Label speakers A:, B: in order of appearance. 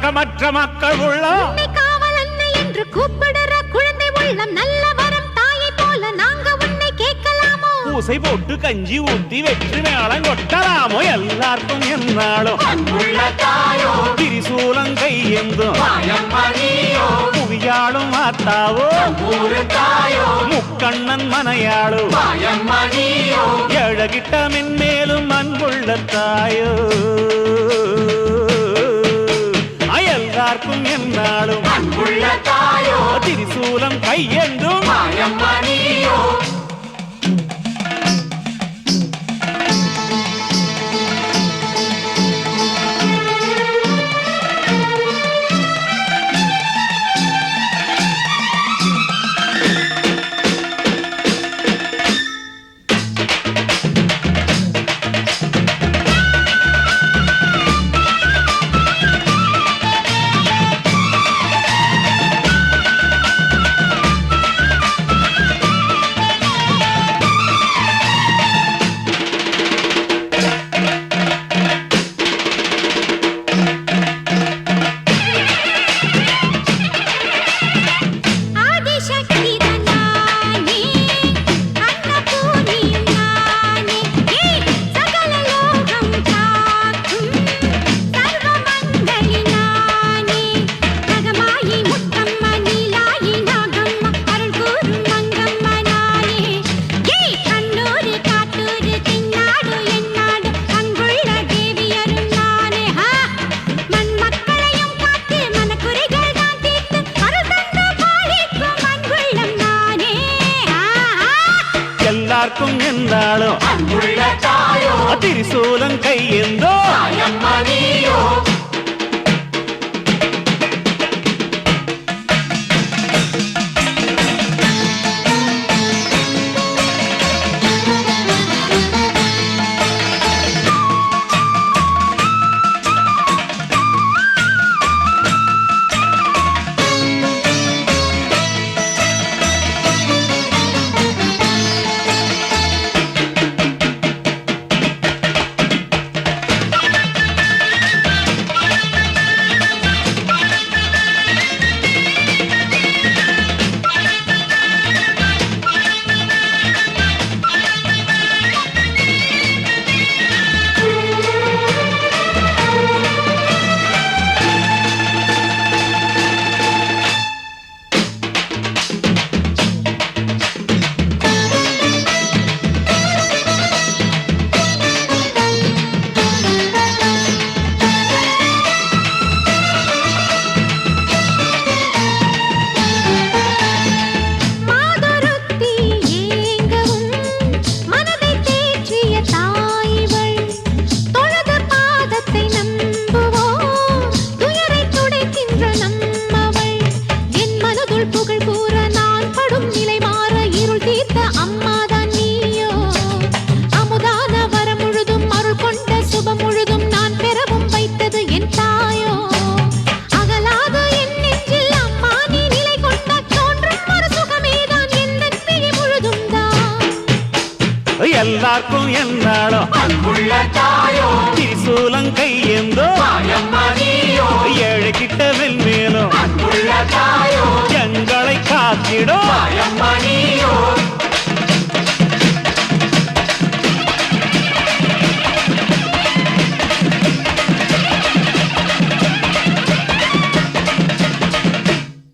A: இரக்கமற்ற மக்கள் உள்ளம்
B: காவல் அன்னை என்று கூப்பிடுற குழந்தை உள்ளம் நல்ல வரம் தாயை போல நாங்க உன்னை கேட்கலாமோ
A: பூசை போட்டு கஞ்சி ஊத்தி வெற்றி மேளம் கொட்டலாமோ எல்லாருக்கும் என்னாலும் திரிசூலம் கையெந்தும் புவியாளும் மாத்தாவோ முக்கண்ணன் மனையாளும் எழகிட்ட மென்மேலும் அன்புள்ள தாயோ எல்லாருக்கும் என்னாலும் திரிசூலம் கையெந்தும் எல்லாருக்கும் என்னாலும் திரிசூலம் கையெந்தோ எல்லாருக்கும் என்னாலும் திரிசூலம் கையெந்தோ ஏழு கிட்ட வெல்மேலும் எங்களை காத்திடும்